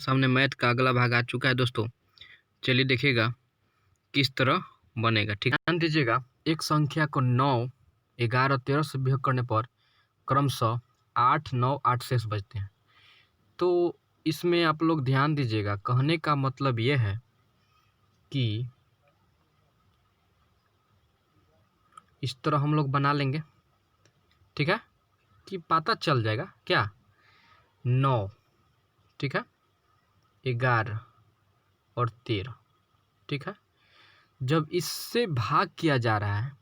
सामने मैथ का अगला भाग आ चुका है दोस्तों। चलिए देखिएगा किस तरह बनेगा। ठीक, ध्यान दीजिएगा। एक संख्या को 9, 11, 13 से विभाग करने पर क्रमशः 8, 9, 8 शेष बचते हैं। तो इसमें आप लोग ध्यान दीजिएगा, कहने का मतलब यह है कि इस तरह हम लोग बना लेंगे। ठीक है, कि पता चल जाएगा क्या 9, ठीक है, 11 और 13, ठीक है। जब इससे भाग किया जा रहा है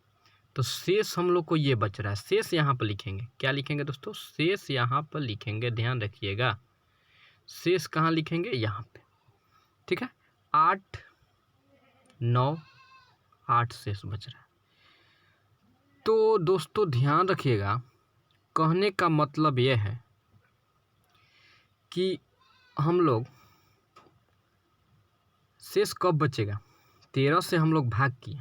तो शेष हम लोग को ये बच रहा है। शेष यहाँ पर लिखेंगे, क्या लिखेंगे दोस्तों? शेष यहाँ पर लिखेंगे, ध्यान रखिएगा। शेष कहाँ लिखेंगे? यहाँ पे, ठीक है। 8, 9, 8 शेष बच रहा है। तो दोस्तों ध्यान रखिएगा, कहने का मतलब यह है कि हम लोग शेष कब बचेगा? 13 से हम लोग भाग किए।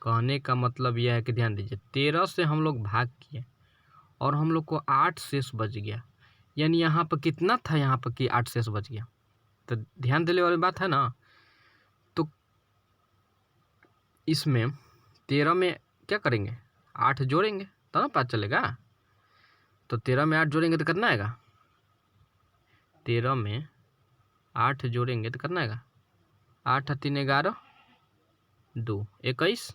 कहने का मतलब यह है कि ध्यान दीजिए, 13 से हम लोग भाग किए और हम लोग को 8 शेष बच गया। यानी यहाँ पर कितना था, यहाँ पर कि 8 शेष बच गया। तो ध्यान देने वाली बात है ना। तो इसमें 13 में क्या करेंगे? 8 जोड़ेंगे तो ना पता चलेगा। तो 13 में 8 जोड़ेंगे तो कितना आएगा? 13 में 8 जोड़ेंगे तो कितना आएगा? 8 3 11 2 21।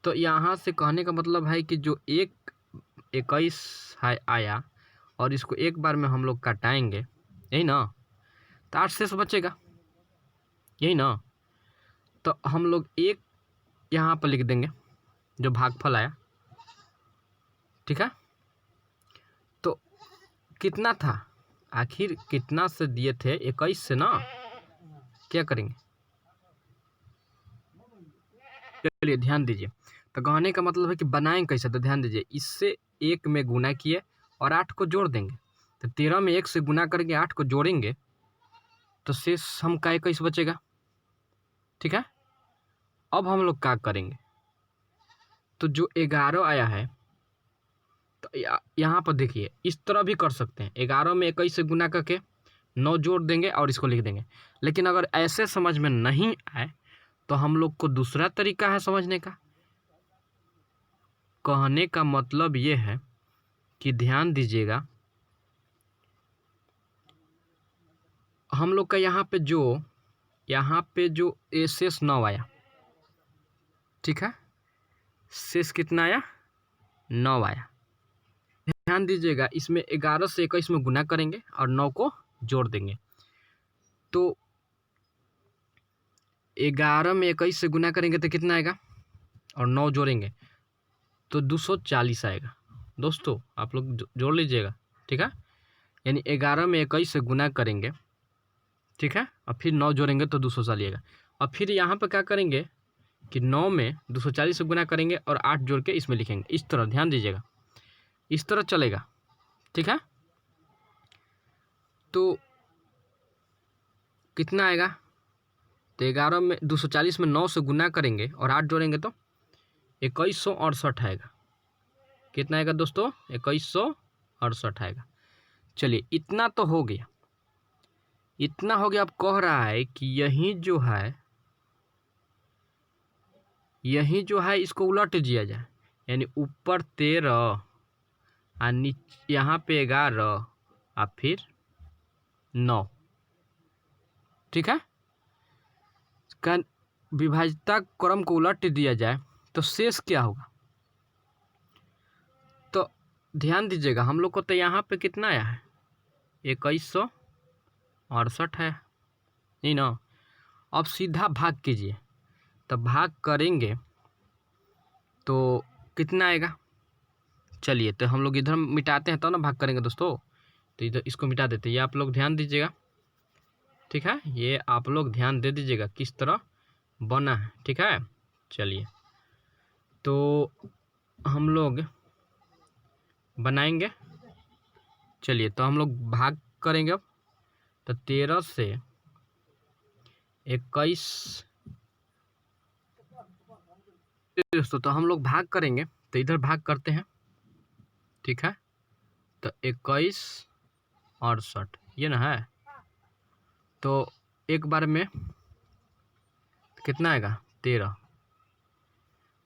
तो यहाँ से कहने का मतलब है कि जो 21 है आया और इसको एक बार में हम लोग कटाएंगे, यही ना, तो 8 शेष बचेगा, यही ना। तो हम लोग एक यहाँ पर लिख देंगे जो भागफल आया, ठीक है। तो कितना था, आखिर कितना से दिए थे? 21 से ना। क्या करेंगे? चलिए ध्यान दीजिए। तो कहने का मतलब है कि बनाएंगे कैसे? तो ध्यान दीजिए, इससे 1 में गुना किए और 8 को जोड़ देंगे। तो 13 में 1 से गुना करके 8 को जोड़ेंगे तो शेष हम का 21 बचेगा, ठीक है। अब हम लोग क्या करेंगे? तो जो 11 आया है, तो यहाँ पर देखिए, इस तरह भी कर सकते हैं। 11 में 21 से गुना करके 9 जोड़ देंगे और इसको लिख देंगे। लेकिन अगर ऐसे समझ में नहीं आए तो हम लोग को दूसरा तरीका है समझने का। कहने का मतलब ये है कि ध्यान दीजिएगा, हम लोग का यहाँ पे जो शेष 9 आया, ठीक है, शेष कितना आया? 9 आया। ध्यान दीजिएगा, इसमें 11 से 21 में गुना करेंगे और 9 को जोड़ देंगे। तो 11 में 21 से गुना करेंगे तो कितना आएगा? और 9 जोड़ेंगे तो 240 आएगा। दोस्तों आप लोग जोड़ लीजिएगा, ठीक है। यानी 11 में 21 से गुना करेंगे, ठीक है, और फिर 9 जोड़ेंगे तो 240 आएगा। और फिर यहाँ पर क्या करेंगे कि 9 में 240 से गुना करेंगे और 8 जोड़ के इसमें लिखेंगे। इस तरह ध्यान दीजिएगा, इस तरह चलेगा, ठीक है। तो कितना आएगा? तो 11 में 240 में 9 से गुना करेंगे और 8 जोड़ेंगे तो 2168 आएगा। कितना आएगा दोस्तों? 2168 आएगा। चलिए इतना तो हो गया, इतना हो गया। अब कह रहा है कि यही जो है इसको उलट दिया जाए। यानी ऊपर 13 और नीचे यहाँ पे 11 और फिर 9, ठीक है। का विभाज्यता क्रम को उलट दिया जाए तो शेष क्या होगा? तो ध्यान दीजिएगा, हम लोग को तो यहाँ पे कितना आया है? 2168 है, नहीं ना। अब सीधा भाग कीजिए, तो भाग करेंगे तो कितना आएगा? चलिए तो हम लोग इधर मिटाते हैं तो ना भाग करेंगे दोस्तों। तो इधर इसको मिटा देते हैं। ये आप लोग ध्यान दीजिएगा, ठीक है। ये आप लोग ध्यान दे दीजिएगा किस तरह बना है, ठीक है। चलिए तो हम लोग बनाएंगे। चलिए तो हम लोग भाग करेंगे अब। तो 13 से 21 दोस्तों, तो हम लोग भाग करेंगे तो इधर भाग करते हैं, ठीक है। तो 2168 ये ना है। तो एक बार में कितना आएगा 13,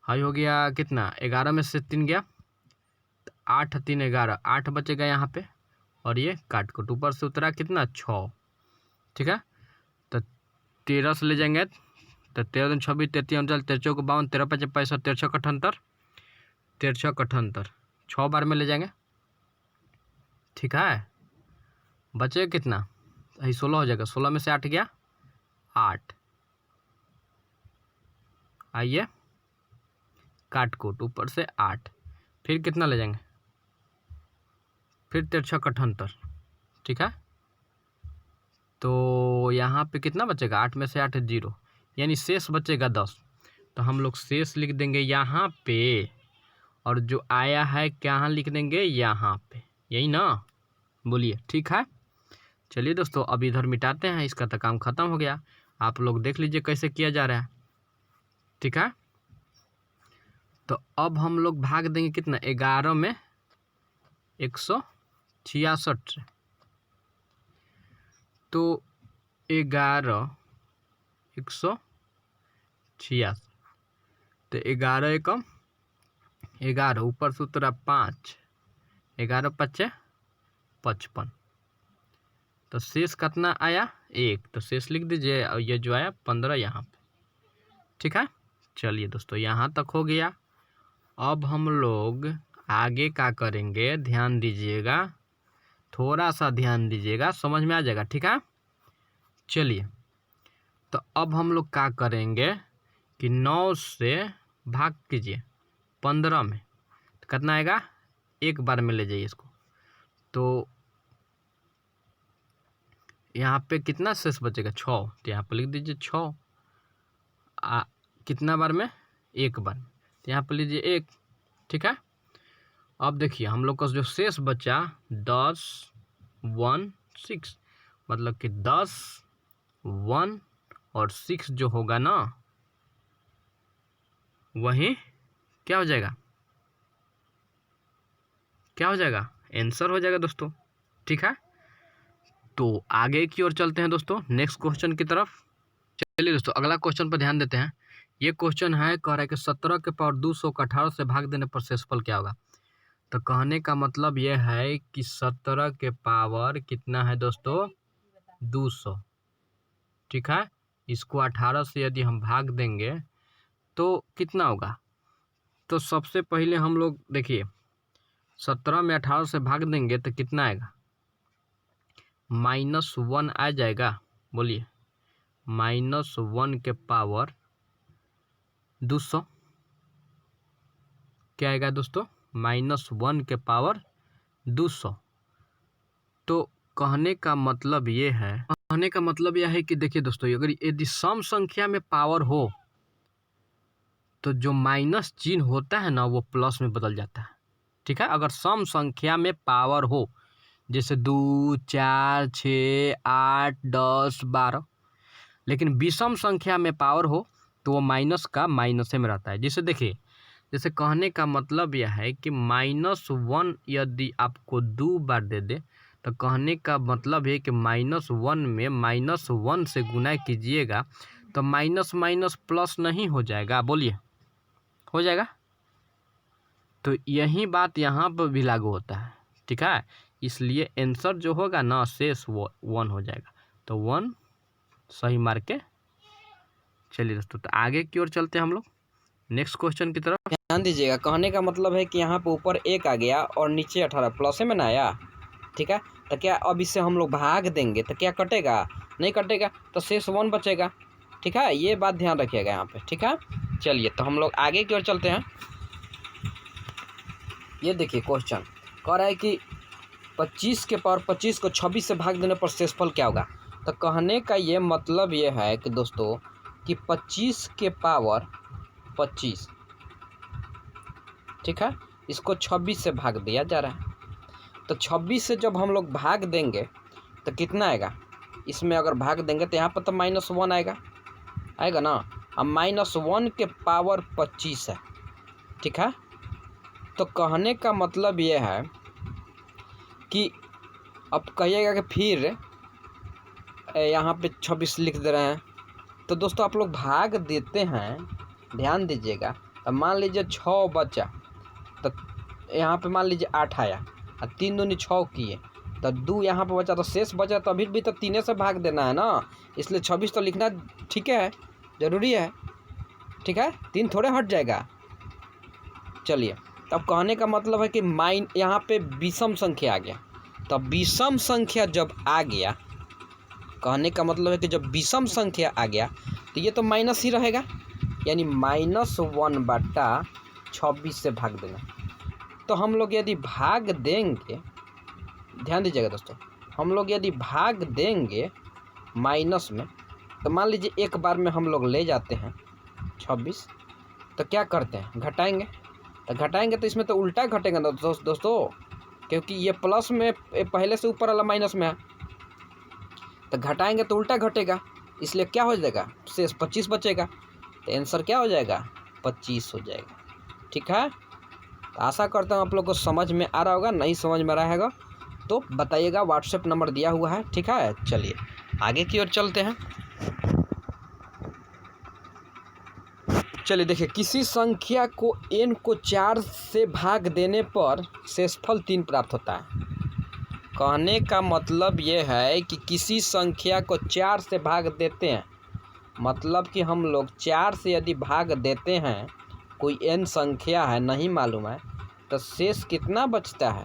हाई हो गया कितना 11 में से 3 गया 8 3 11, 8 बचेगा यहाँ पे और ये काट कूट ऊपर से उतरा कितना 6, ठीक है। तो 13 से ले जाएंगे तो 13 दूनी 26, 33 39, 13 चौक 52, 13 पचे 65, 13 छक 78, 13 छक 78, 6 बार में ले जाएंगे, ठीक है। बचेगा कितना 16 हो जाएगा, 16 में से 8 गया 8, आइए काट कूट ऊपर से 8, फिर कितना ले जाएंगे फिर 13 छक 78, ठीक है। तो यहाँ पे कितना बचेगा 8 में से 8 0, यानी शेष बचेगा 10। तो हम लोग शेष लिख देंगे यहाँ पे और जो आया है क्या लिख देंगे यहाँ पे, यही ना, बोलिए ठीक है। चलिए दोस्तों अब इधर मिटाते हैं, इसका तो काम ख़त्म हो गया। आप लोग देख लीजिए कैसे किया जा रहा है, ठीक है। तो अब हम लोग भाग देंगे कितना 11 में 166, तो 11 166, तो 11 एकम 11, ऊपर से उतरा 5, 11 पचे 55, तो शेष कितना आया 1, तो शेष लिख दीजिए और ये जो आया 15 यहाँ पे, ठीक है। चलिए दोस्तों यहाँ तक हो गया। अब हम लोग आगे क्या करेंगे, ध्यान दीजिएगा, थोड़ा सा ध्यान दीजिएगा, समझ में आ जाएगा, ठीक है। चलिए तो अब हम लोग क्या करेंगे कि 9 से भाग कीजिए 15 में, तो कितना आएगा, एक बार में ले जाइए इसको, तो यहाँ पे कितना शेष बचेगा 6, तो यहाँ पे लिख दीजिए 6, कितना बार में एक बार, तो यहाँ पे लीजिए 1, ठीक है। अब देखिए हम लोग का जो शेष बचा 10 1 6, मतलब कि 10 1 और 6 जो होगा ना वही क्या हो जाएगा, क्या हो जाएगा, आंसर हो जाएगा दोस्तों, ठीक है। तो आगे की ओर चलते हैं दोस्तों नेक्स्ट क्वेश्चन की तरफ। चलिए दोस्तों अगला क्वेश्चन पर ध्यान देते हैं। ये क्वेश्चन है, कह रहा है कि 17 के पावर 200 को 18 से भाग देने पर शेषफल क्या होगा। तो कहने का मतलब ये है कि 17 के पावर कितना है दोस्तों 200, ठीक है। इसको 18 से यदि हम भाग देंगे तो कितना होगा, तो सबसे पहले हम लोग देखिए 17 में 18 से भाग देंगे तो कितना आएगा -1 आ जाएगा, बोलिए -1 के पावर 200 क्या आएगा दोस्तों, -1 के पावर 200। तो कहने का मतलब ये है कि देखिए दोस्तों अगर यदि सम संख्या में पावर हो तो जो माइनस चिन्ह होता है ना वो प्लस में बदल जाता है, ठीक है। अगर सम संख्या में पावर हो जैसे 2 4 6 8 10 12, लेकिन विषम संख्या में पावर हो तो वो माइनस का माइनस में रहता है। जैसे देखिए, जैसे कहने का मतलब यह है कि -1 यदि आपको 2 बार दे दे तो कहने का मतलब है कि -1 में -1 से गुना कीजिएगा तो माइनस माइनस प्लस नहीं हो जाएगा, बोलिए हो जाएगा। तो यही बात यहाँ पर भी लागू होता है, ठीक है। इसलिए आंसर जो होगा ना शेष वो 1 हो जाएगा, तो 1 सही मार के। चलिए दोस्तों तो आगे की ओर चलते हैं हम लोग नेक्स्ट क्वेश्चन की तरफ। ध्यान दीजिएगा, कहने का मतलब है कि यहाँ पे ऊपर 1 आ गया और नीचे 18 प्लस में ना आया, ठीक है। तो क्या अब इससे हम लोग भाग देंगे तो क्या कटेगा, नहीं कटेगा, तो शेष 1 बचेगा, ठीक है। ये बात ध्यान रखिएगा यहाँ पे, ठीक है। चलिए तो हम लोग आगे की ओर चलते हैं। ये देखिए क्वेश्चन कह रहा है कि 25 के पावर 25 को 26 से भाग देने पर शेषफल क्या होगा। तो कहने का ये मतलब ये है कि दोस्तों कि 25 के पावर 25, ठीक है, इसको 26 से भाग दिया जा रहा है। तो 26 से जब हम लोग भाग देंगे तो कितना आएगा, इसमें अगर भाग देंगे तो यहाँ पर तो -1 आएगा ना। अब -1 के पावर 25 है, ठीक है। तो कहने का मतलब ये है कि अब कहिएगा कि फिर यहाँ पे 26 लिख दे रहे हैं। तो दोस्तों आप लोग भाग देते हैं, ध्यान दीजिएगा। तो मान लीजिए 6 बचा, तो यहाँ पे मान लीजिए 8 आया और 3 दूनी 6 किए, तो 2 यहाँ पे बचा, तो शेष बचा, तो अभी भी तो 3 से भाग देना है ना, इसलिए 26 तो लिखना ठीक है, ज़रूरी है, ठीक है, 3 थोड़े हट जाएगा। चलिए, तब कहने का मतलब है कि यहाँ पे विषम संख्या आ गया। तो विषम संख्या जब आ गया, कहने का मतलब है कि जब विषम संख्या आ गया तो ये तो माइनस ही रहेगा, यानी -1/26 से भाग देना। तो हम लोग यदि भाग देंगे, ध्यान दीजिएगा दोस्तों, हम लोग यदि भाग देंगे माइनस में, तो मान लीजिए एक बार में हम लोग ले जाते हैं 26, तो क्या करते हैं, घटाएंगे। तो घटाएंगे तो इसमें तो उल्टा घटेगा ना दोस्तों, क्योंकि ये प्लस में पहले से ऊपर वाला माइनस में है, तो घटाएंगे तो उल्टा घटेगा, इसलिए क्या हो जाएगा, शेष 25 बचेगा। तो आंसर क्या हो जाएगा, 25 हो जाएगा। ठीक है, तो आशा करता हूँ आप लोग को समझ में आ रहा होगा। नहीं समझ में रहा है तो बताइएगा, व्हाट्सएप नंबर दिया हुआ है। ठीक है, चलिए आगे की ओर चलते हैं। चलिए देखिए, किसी संख्या को n को 4 से भाग देने पर शेषफल 3 प्राप्त होता है। कहने का मतलब ये है कि किसी संख्या को 4 से भाग देते हैं, मतलब कि हम लोग 4 से यदि भाग देते हैं, कोई n संख्या है नहीं मालूम है, तो शेष कितना बचता है,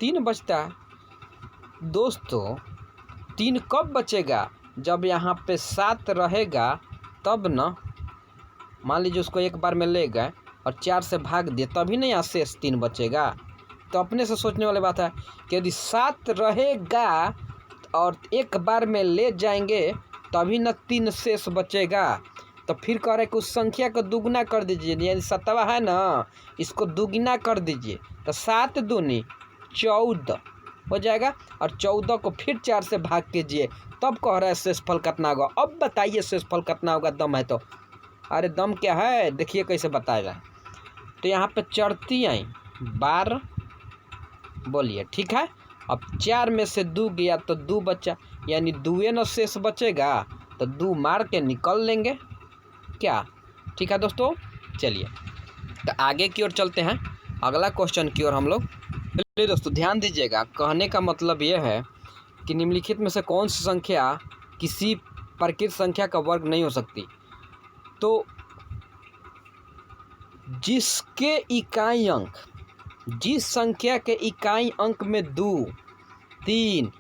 3 बचता है। दोस्तों 3 कब बचेगा, जब यहाँ पे 7 रहेगा तब ना, मान लीजिए उसको एक बार में ले गए और 4 से भाग दिए, तभी नहीं यहाँ शेष 3 बचेगा। तो अपने से सोचने वाली बात है कि यदि 7 रहेगा और एक बार में ले जाएंगे तभी न 3 शेष बचेगा। तो फिर कह रहे कि उस संख्या को दुगना कर दीजिए, यानी 7वां है ना, इसको दुगना कर दीजिए, तो 7 दूनी 14 हो जाएगा, और 14 को फिर 4 से भाग कीजिए, तब कह रहा है शेषफल कितना होगा। अब बताइए शेषफल कितना होगा, दम है तो। अरे दम क्या है, देखिए कैसे बताएगा। तो यहाँ पे चढ़ती आई 12, बोलिए, ठीक है। अब 4 में से 2 गया तो 2 बचा, यानी 2 न शेष बचेगा, तो 2 मार के निकल लेंगे क्या। ठीक है दोस्तों, चलिए तो आगे की ओर चलते हैं, अगला क्वेश्चन की ओर हम लोग। चलिए दोस्तों ध्यान दीजिएगा, कहने का मतलब यह है कि निम्नलिखित में से कौन सी संख्या किसी प्रकृत संख्या का वर्ग नहीं हो सकती। तो जिसके इकाई अंक, जिस संख्या के इकाई अंक में 2, 3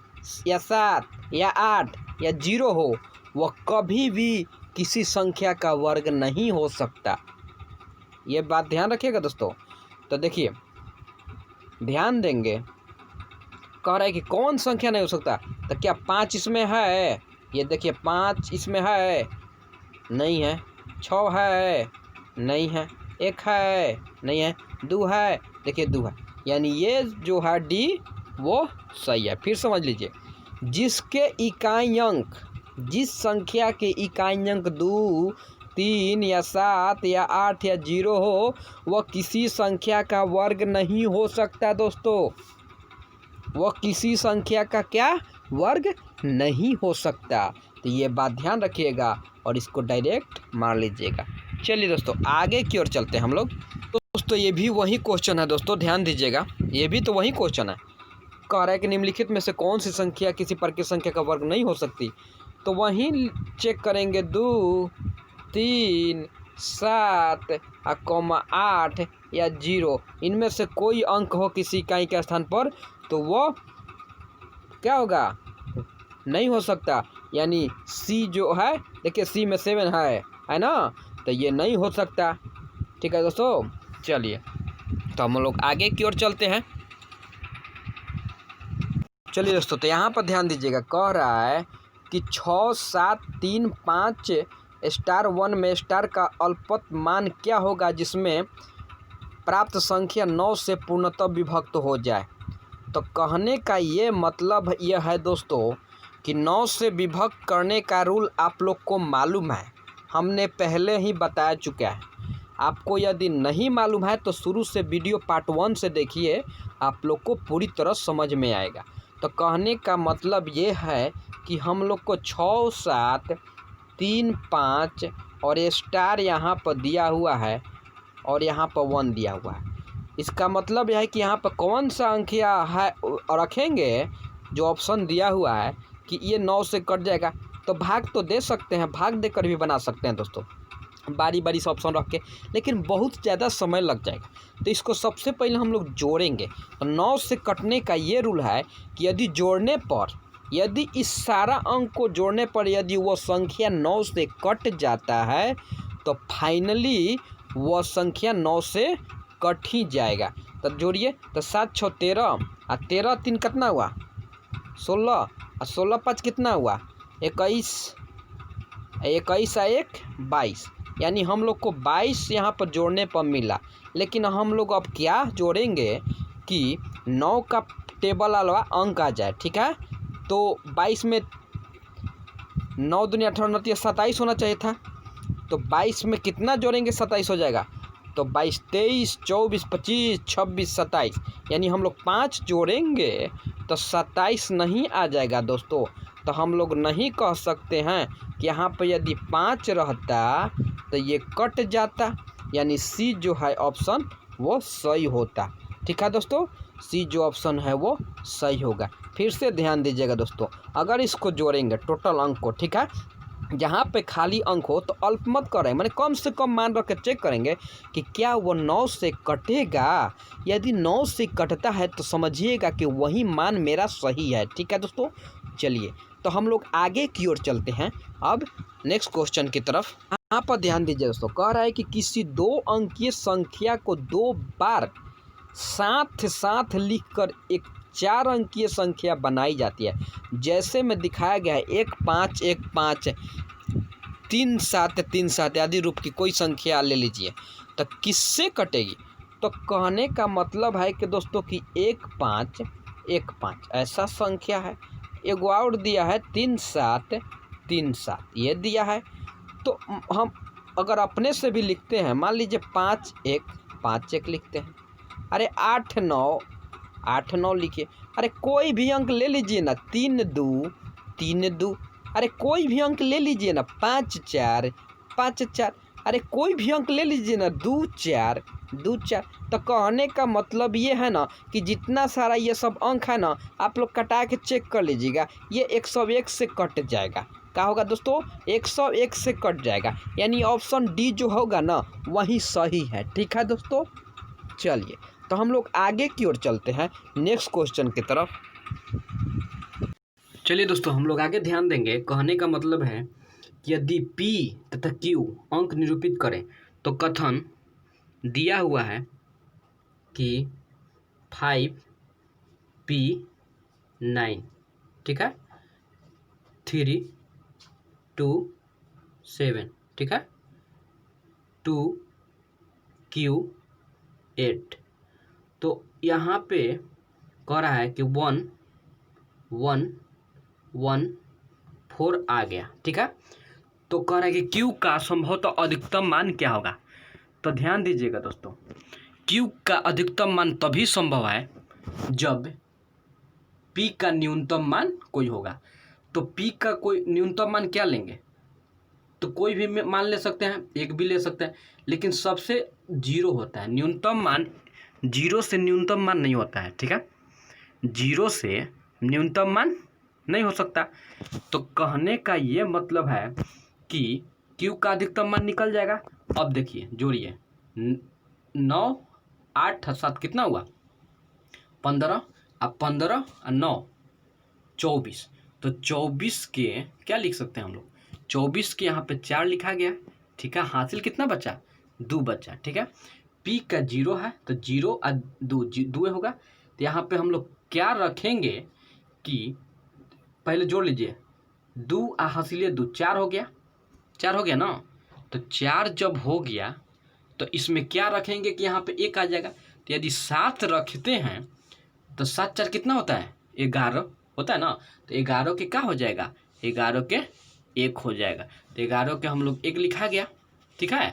या 7 या 8 या 0 हो, वह कभी भी किसी संख्या का वर्ग नहीं हो सकता। ये बात ध्यान रखिएगा दोस्तों। तो देखिए ध्यान देंगे, कह रहा है कि कौन संख्या नहीं हो सकता, तो क्या 5 इसमें है, ये देखिए 5 इसमें है, नहीं है, 6 है, नहीं है, 1 है, नहीं है, 2 है, देखिए 2 है, यानी ये जो है डी वो सही है। फिर समझ लीजिए, जिसके इकाई अंक, जिस संख्या के इकाई अंक 2, 3 या 7 या 8 या 0 हो, वह किसी संख्या का वर्ग नहीं हो सकता दोस्तों। वह किसी संख्या का क्या वर्ग नहीं हो सकता। तो ये बात ध्यान रखिएगा और इसको डायरेक्ट मार लीजिएगा। चलिए दोस्तों आगे की ओर चलते हैं हम लोग। दोस्तों ये भी वही क्वेश्चन है दोस्तों, ध्यान दीजिएगा, ये भी तो वही क्वेश्चन है। कह रहा है कि निम्नलिखित में से कौन सी संख्या किसी प्रकृत संख्या का वर्ग नहीं हो सकती। तो वहीं चेक करेंगे 2, 3, 7, 8 या 0, इनमें से कोई अंक हो किसी इकाई के स्थान पर, तो वो क्या होगा, नहीं हो सकता। यानी सी जो है, देखिए सी में 7 है ना, तो ये नहीं हो सकता। ठीक है दोस्तों, चलिए तो हम लोग आगे की ओर चलते हैं। चलिए दोस्तों, तो यहाँ पर ध्यान दीजिएगा, कह रहा है कि 6, 7, 3, 5 स्टार 1 में स्टार का अल्पत मान क्या होगा जिसमें प्राप्त संख्या 9 से पूर्णतः विभक्त हो जाए। तो कहने का ये मतलब यह है दोस्तों कि 9 से विभक्त करने का रूल आप लोग को मालूम है, हमने पहले ही बता चुका है। आपको यदि नहीं मालूम है तो शुरू से वीडियो पार्ट 1 से देखिए, आप लोग को पूरी तरह समझ में आएगा। तो कहने का मतलब ये है कि हम लोग को 6 7 3 5 और स्टार यहाँ पर दिया हुआ है और यहाँ पर 1 दिया हुआ है। इसका मतलब यह है कि यहाँ पर कौन सा अंकिया है रखेंगे जो ऑप्शन दिया हुआ है कि ये 9 से कट जाएगा। तो भाग तो दे सकते हैं, भाग देकर भी बना सकते हैं दोस्तों, बारी बारी से ऑप्शन रख के, लेकिन बहुत ज़्यादा समय लग जाएगा। तो इसको सबसे पहले हम लोग जोड़ेंगे। तो 9 से कटने का ये रूल है कि यदि जोड़ने पर, यदि इस सारा अंक को जोड़ने पर यदि वो संख्या 9 से कट जाता है तो फाइनली वह संख्या 9 से कट ही जाएगा। तो जोड़िए, तो 7 6 13 और 13 3 कितना हुआ 16 और 16 5 कितना हुआ 21, 21 और 1 22, यानी हम लोग को 22 यहाँ पर जोड़ने पर मिला। लेकिन हम लोग अब क्या जोड़ेंगे कि 9 का टेबल वाला अंक आ जाए, ठीक है। तो 22 में 9 दूनी 18 27 होना चाहिए था। तो 22 में कितना जोड़ेंगे 27 हो जाएगा। तो 22 23 24 25 26 27, यानी हम लोग 5 जोड़ेंगे तो 27 नहीं आ जाएगा दोस्तों। तो हम लोग नहीं कह सकते हैं कि यहाँ पर यदि 5 रहता तो ये कट जाता, यानी सी जो है ऑप्शन वो सही होता। ठीक है दोस्तों, सी जो ऑप्शन है वो सही होगा। फिर से ध्यान दीजिएगा दोस्तों, अगर इसको जोड़ेंगे टोटल अंक को, ठीक है, जहाँ पे खाली अंक हो तो अल्प मत करें, मैंने कम से कम मान रख के चेक करेंगे कि क्या वो 9 से कटेगा। यदि 9 से कटता है तो समझिएगा कि वही मान मेरा सही है। ठीक है दोस्तों, चलिए तो हम लोग आगे की ओर चलते हैं अब नेक्स्ट क्वेश्चन की तरफ। यहाँ पर ध्यान दीजिए दोस्तों, कह रहा है कि किसी 2 अंकीय संख्या को 2 बार साथ साथ लिखकर एक 4 अंकीय संख्या बनाई जाती है। जैसे में दिखाया गया है 1 5 1 5 3 7 3 7 आदि रूप की कोई संख्या ले लीजिए, तो किससे कटेगी। तो कहने का मतलब है कि दोस्तों कि 1 5 1 5 ऐसा संख्या है। एक और दिया है 3 7 3 7, ये दिया है। तो हम अगर अपने से भी लिखते हैं, मान लीजिए 5 1 5 1 लिखते हैं। अरे 8 9 8 9 लिखिए। अरे कोई भी अंक ले लीजिए ना, 3 2 3 2, अरे कोई भी अंक ले लीजिए ना, 5 4 5 4, अरे कोई भी अंक ले लीजिए ना, 2 4 2 4। तो कहने का मतलब ये है ना कि जितना सारा ये सब अंक है ना, आप लोग कटा के चेक कर लीजिएगा, ये 101 से कट जाएगा। क्या होगा दोस्तों, 101 से कट जाएगा, यानी ऑप्शन डी जो होगा ना वही सही है। ठीक है दोस्तों, चलिए तो हम लोग आगे की ओर चलते हैं नेक्स्ट क्वेश्चन की तरफ। चलिए दोस्तों, हम लोग आगे ध्यान देंगे। कहने का मतलब है कि यदि P तथा Q अंक निरूपित करें तो कथन दिया हुआ है कि 5P 9, ठीक है, 3 2 7, ठीक है, 2Q 8। तो यहाँ पे कह रहा है कि 1 1 1 4 आ गया। ठीक है, तो कह रहा है कि Q का संभवतः अधिकतम मान क्या होगा। तो ध्यान दीजिएगा दोस्तों, Q का अधिकतम मान तभी संभव है जब P का न्यूनतम मान कोई होगा। तो P का कोई न्यूनतम मान क्या लेंगे, तो कोई भी मान ले सकते हैं, एक भी ले सकते हैं, लेकिन सबसे 0 होता है न्यूनतम मान। 0 से न्यूनतम मान नहीं होता है। ठीक है, 0 से न्यूनतम मान नहीं हो सकता। तो कहने का ये मतलब है कि Q का अधिकतम मान निकल जाएगा। अब देखिए, जोड़िए, 9 8 7 कितना हुआ 15, अब 15 और 9 24। तो 24 के क्या लिख सकते हैं हम लोग, 24 के यहाँ पे 4 लिखा गया। ठीक है, हासिल कितना बचा 2 बचा। ठीक है, P का 0 है तो 0 और 2 होगा। तो यहाँ पे हम लोग क्या रखेंगे कि पहले जोड़ लीजिए, 2 और हासिल 2 4 हो गया, 4 हो गया ना। तो 4 जब हो गया तो इसमें क्या रखेंगे कि यहाँ पे 1 आ जाएगा। तो यदि 7 रखते हैं तो 7 4 कितना होता है 11 होता है ना। तो 11 के क्या हो जाएगा, 11 के 1 हो जाएगा। तो 11 के हम लोग 1 लिखा गया। ठीक है,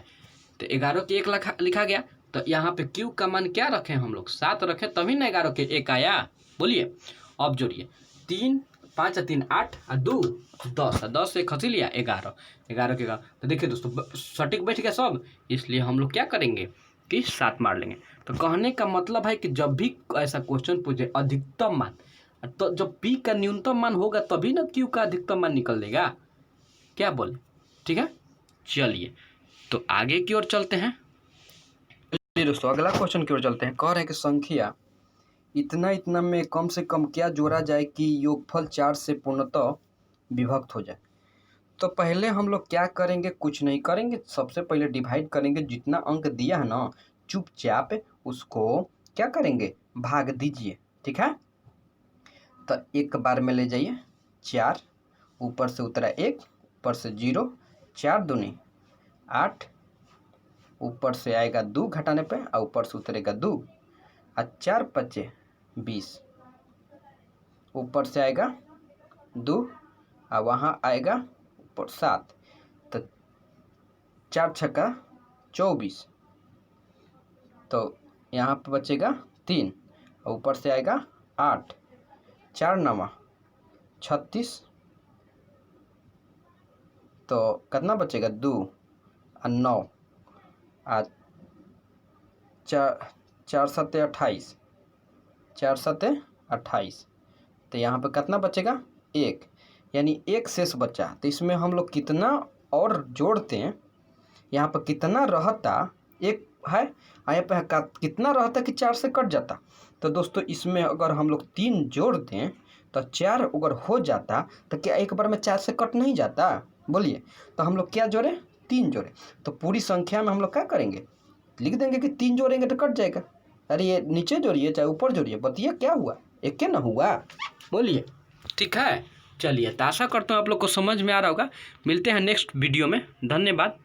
तो 11 के 1 लिखा गया। तो यहाँ पे Q का मान क्या रखें हम लोग, 7 रखें, तभी ना 11 के 1 आया। बोलिए, अब जोड़िए, 3 5 और 3 8 और 2 10 और 10 से खसी लिया 11 11 के 11। तो देखिए दोस्तों सटीक बैठ गया सब, इसलिए हम लोग क्या करेंगे कि 7 मार लेंगे। तो कहने का मतलब है कि जब भी ऐसा क्वेश्चन पूछे अधिकतम मान, तो जब पी का न्यूनतम मान होगा तभी ना क्यू का अधिकतम मान निकल देगा, क्या बोले, ठीक है। चलिए तो आगे की ओर चलते हैं। दोस्तों अगला क्वेश्चन की ओर चलते हैं। कह रहे हैं कि संख्या इतना इतना में कम से कम क्या जोड़ा जाए कि योगफल 4 से पूर्णतः विभक्त हो जाए। तो पहले हम लोग क्या करेंगे, कुछ नहीं करेंगे, सबसे पहले डिवाइड करेंगे। जितना अंक दिया है ना चुपचाप उसको क्या करेंगे, भाग दीजिए, ठीक है। तो एक बार में ले जाइए 4, ऊपर से उतरा 1, ऊपर से 0, 4 दूनी 8, ऊपर से आएगा 2 घटाने पे और ऊपर से उतरेगा 2 और 4 पचे 20, ऊपर से आएगा 2 और वहाँ आएगा ऊपर 7, तो 4 छक्का 24, तो यहाँ पे बचेगा 3 और ऊपर से आएगा 8, 4 नवा 36, तो कितना बचेगा 2 और 9 और 4 सत्ते 28, 4 सत्ते 28, तो यहाँ पे कितना बचेगा 1, यानी 1 शेष बचा। तो इसमें हम लोग कितना और जोड़ते हैं, यहाँ पर कितना रहता 1 है, यहाँ पे कितना रहता कि 4 से कट जाता। तो दोस्तों इसमें अगर हम लोग 3 जोड़ दें तो 4 अगर हो जाता तो क्या एक बार में 4 से कट नहीं जाता, बोलिए। तो हम लोग क्या जोड़े, 3 जोड़े। तो पूरी संख्या में हम लोग क्या करेंगे, लिख देंगे कि 3 जोड़ेंगे तो कट जाएगा। अरे ये नीचे जोड़िए चाहे ऊपर जोड़िए, बताइए क्या हुआ, एक क्या ना हुआ, बोलिए, ठीक है। चलिए तो आशा करता हूँ आप लोग को समझ में आ रहा होगा। मिलते हैं नेक्स्ट वीडियो में, धन्यवाद।